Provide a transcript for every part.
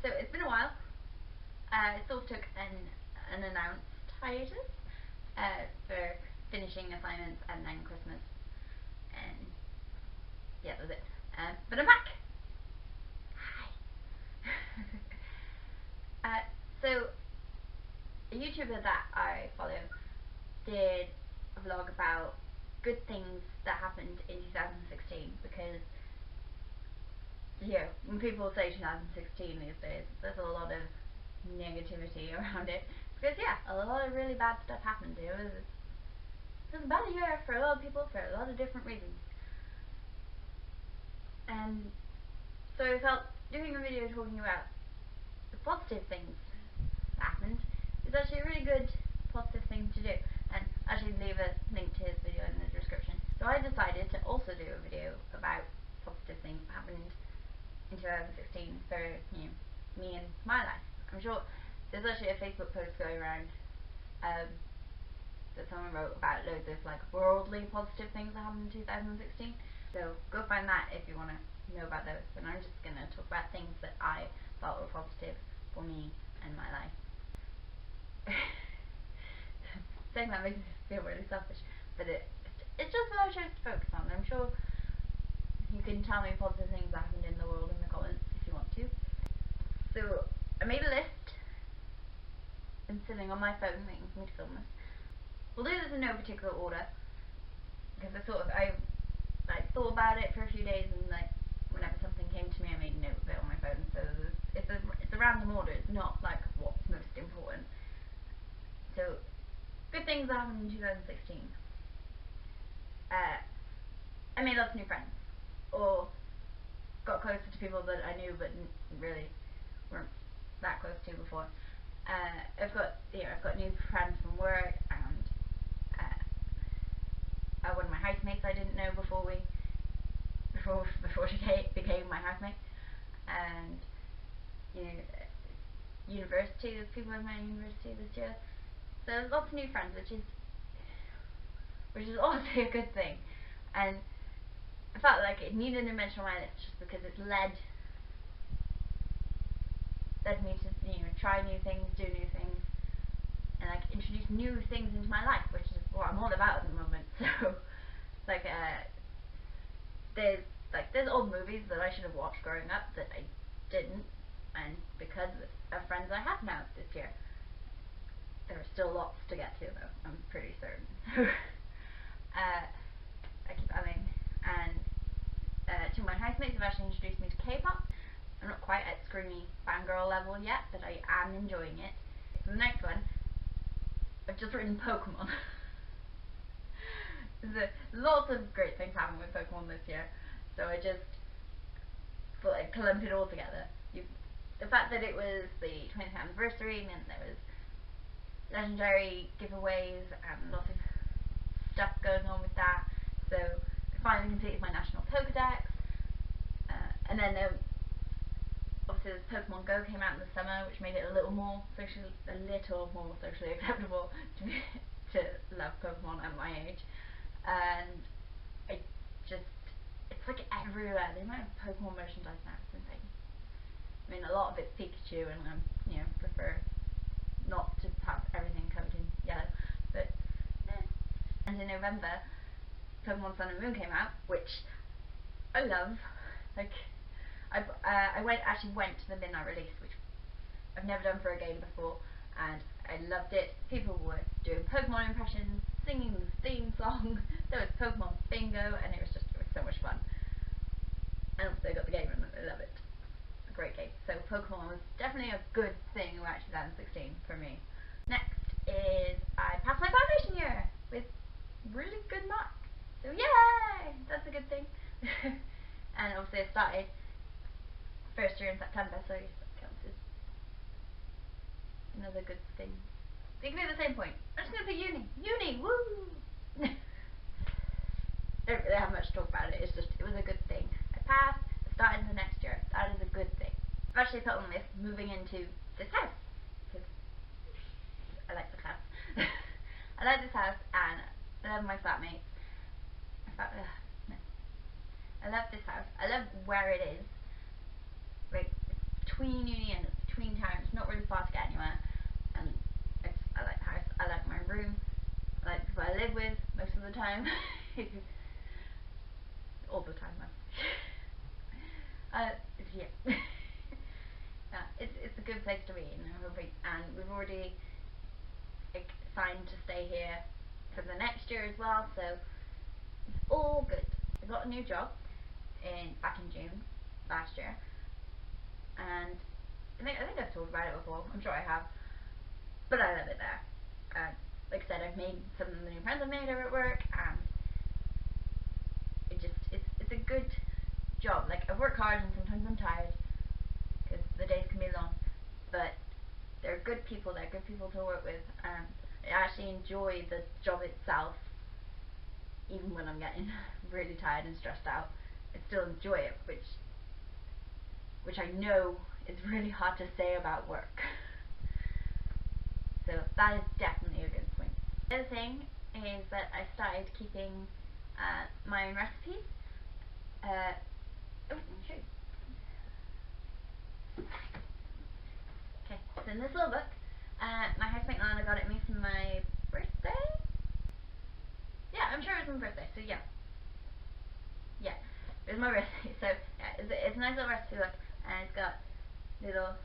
So it's been a while. I sort of took an unannounced hiatus for finishing assignments and then Christmas, and yeah, that was it. But I'm back. Hi. So a YouTuber that I follow did a vlog about good things that happened in 2016, because when people say 2016 these days, there's a lot of negativity around it, because a lot of really bad stuff happened. It was a bad year for a lot of people for a lot of different reasons, and so I felt doing a video talking about the positive things that happened is actually a really good positive thing to do, and actually leave a link to his video in the description. So I decided to also do a video about positive things that happened in 2016 for me and my life. I'm sure there's actually a Facebook post going around that someone wrote about loads of worldly positive things that happened in 2016. So go find that if you want to know about those. And I'm just going to talk about things that I thought were positive for me and my life. Saying that makes me feel really selfish, but it's just what I chose to focus on. I'm sure you can tell me positive things that happened in the world in the comments if you want to. So I made a list and sitting on my phone waiting for me to film this. We'll do this in no particular order, because I thought about it for a few days, and whenever something came to me I made a note of it on my phone. So it's a random order. It's not what's most important. So good things that happened in 2016. I made lots of new friends, or got closer to people that I knew but really weren't that close to before. I've got new friends from work, and one of my housemates I didn't know before she became my housemate, and university. There's people in my university this year, so lots of new friends, which is obviously a good thing. And I felt like it needed to mention on my list just because it's led me to try new things, do new things, and introduce new things into my life, which is what I'm all about at the moment. So there's old movies that I should have watched growing up that I didn't, and because of friends I have now this year, there are still lots to get to though, I'm pretty certain. I keep adding, and two of my housemates have actually introduced me to K-pop. I'm not quite at screamy fangirl level yet, but I am enjoying it. So the next one, I've just written Pokemon. Lots of great things happened with Pokemon this year, so I just thought I'd clump it all together. The fact that it was the 20th anniversary meant there was legendary giveaways and lots of stuff going on with that. So I finally completed my national Pokedex, and then obviously Pokemon Go came out in the summer, which made it a little more socially acceptable to love Pokemon at my age. And it's everywhere. The amount of Pokemon merchandise now is insane. I mean, a lot of it's Pikachu, and I prefer not to have everything covered in yellow, but And in November, Pokemon Sun and Moon came out, which I love. I actually went to the midnight release, which I've never done for a game before, and I loved it. People were doing Pokemon impressions, singing the theme song. There was Pokemon bingo, and it was so much fun. And also got the game, and I love it. It's a great game. So Pokemon was definitely a good thing about 2016 for me. Next is I passed my foundation year with really good marks. So yay! That's a good thing. And obviously I started first year in September, so that counts as another good thing. They can be at the same point. I'm just gonna put uni. Uni! Woo! Don't really have much to talk about it. It was a good thing. I passed. I started the next year. That is a good thing. I've actually put on this moving into this house because I like this house. I like this house, and I love my flatmates. I love this house. I love where it is. Like, between uni and it's between towns, not really far to get anywhere. And I like the house, I like my room, I like the people I live with most of the time. All the time, man. Yeah. Yeah, it's a good place to be, and we've already like signed to stay here for the next year as well, so it's all good. I got a new job back in June last year, and I think I've talked about it before. I'm sure I have, but I love it there. Like I said, I've made some of the new friends I've made over at work, and it's a good job. Like, I work hard and sometimes I'm tired because the days can be long, but they're good people. They're good people to work with, and I actually enjoy the job itself. Even when I'm getting really tired and stressed out, I still enjoy it, which I know is really hard to say about work. So that is definitely a good point. The other thing is that I started keeping my own recipes. Okay, so in this little book, my housemate Lana got it me for my birthday. Yeah, I'm sure it was my birthday, so yeah. Yeah, it was my birthday, so yeah, it's a nice little recipe book, and it's got little,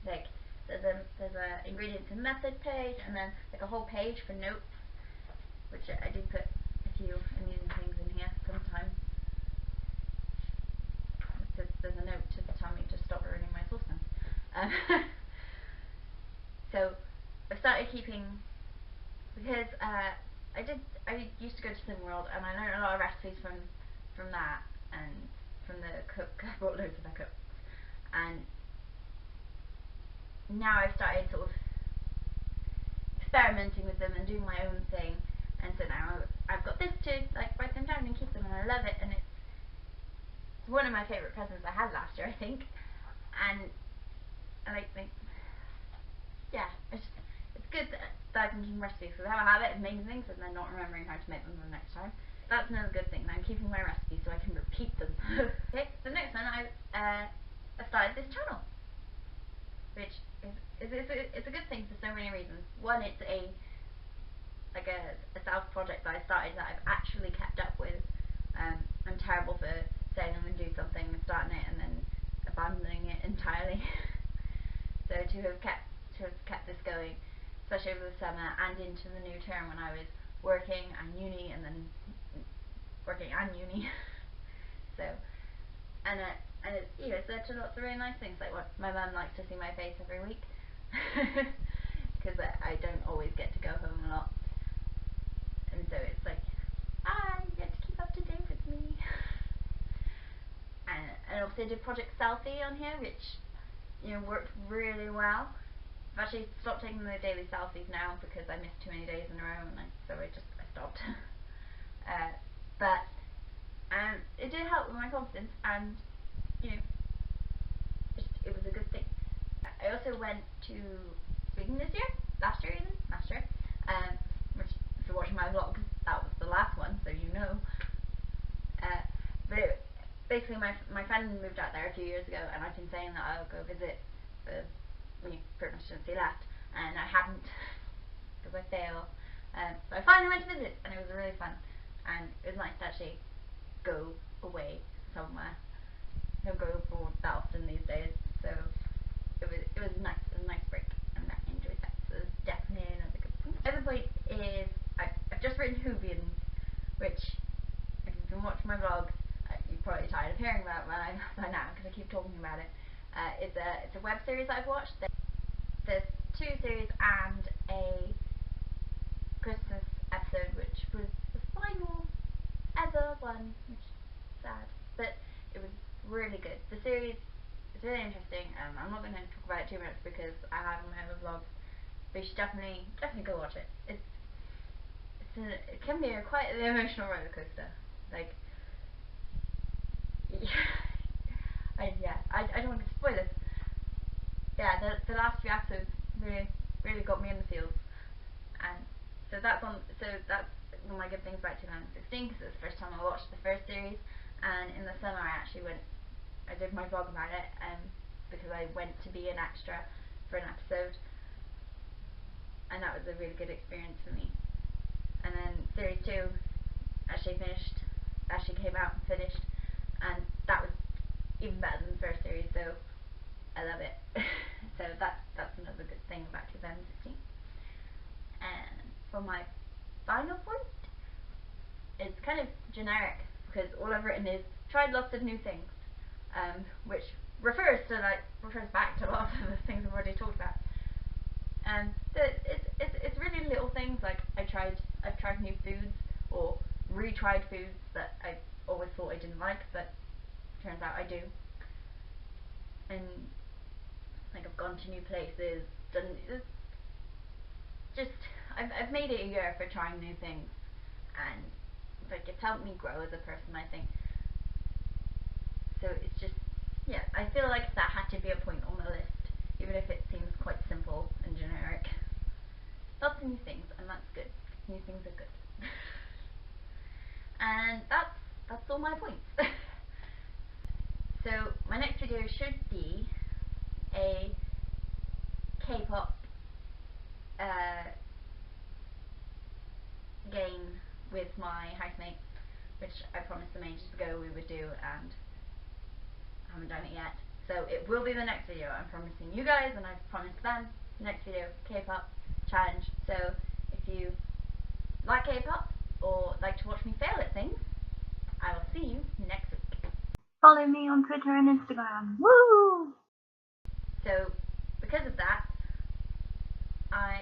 like, there's a ingredients and method page, and then like a whole page for notes, which I did put a few amusing things in here sometimes. There's a note to tell me to stop ruining my saucepans. So I've started keeping, because I used to go to Sim World, and I learned a lot of recipes from that, and from the cook. I bought loads of their cooks, and now I've started sort of experimenting with them and doing my own thing, and so now I've got this to like write them down and keep them, and I love it, and it's one of my favourite presents I had last year, I think. And I think, yeah, it's good that I can keep recipes, because I have a habit of making things and then not remembering how to make them the next time. That's another good thing, that I'm keeping my recipes so I can repeat them. Okay, the next one, I started this channel, which is a good thing for so many reasons. One, it's a self project that I started that I've actually kept up with. I'm terrible for saying I'm going to do something and starting it and then abandoning it entirely. So to have kept this going, especially over the summer and into the new term when I was working and uni, and then working and uni. So and it's, you know, it's led to lots of really nice things, like what my mum likes to see my face every week, because I don't always get to go home a lot, and so it's like, you get to keep up to date with me. And also I did Project Selfie on here, which, you know, worked really well. I've actually stopped taking the daily selfies now because I missed too many days in a row, and so I stopped. But it did help with my confidence, and you know, it was a good thing. I also went to Sweden last year, which, if you're watching my vlog, that was the last one, so you know. But basically my friend moved out there a few years ago, and I've been saying that I'll go visit pretty much since he left, and I haven't, because I fail. So I finally went to visit, and it was really fun, and it was nice to actually go away somewhere. I don't go abroad that often these days, so it was nice. It was a nice break, and I enjoyed that. So it's definitely another good point. The other point is I've just written Whovians, which, if you've been watching my vlogs, you're probably tired of hearing about mine by now because I keep talking about it. It's a web series I've watched. There's 2 series and a Christmas episode, which was the final ever one, which is sad, but it was really good. The series is really interesting, and I'm not going to talk about it too much because I have in my other vlogs, but you should definitely go watch it. It can be quite an emotional roller coaster. Like, I don't want to spoil it. Yeah, the last few episodes really got me in the feels, and so that's one of my good things about 2016, because it's the first time I watched the first series, and in the summer I did my vlog about it, because I went to be an extra for an episode, and that was a really good experience for me. And then series 2 actually came out and finished, and that was even better than the first series, so I love it. So that's another good thing about 2016. And for my final point, it's kind of generic because all I've written is tried lots of new things, which refers back to a lot of the things I've already talked about. And it's really little things, like I've tried new foods or retried foods that I always thought I didn't like, but turns out I do. And like I've gone to new places, I've made it a year for trying new things, and like it's helped me grow as a person, I think. So it's just, yeah, I feel like that had to be a point on the list, even if it seems quite simple and generic. Lots of new things, and that's good. New things are good. And that's all my points. So my next video should be a K-pop game with my housemates, which I promised them ages ago we would do, and I haven't done it yet. So it will be the next video. I'm promising you guys, and I've promised them. Next video, K-pop challenge. So if you like K-pop or like to watch me fail at things, I will see you next week. Follow me on Twitter and Instagram. Woo! So because of that, I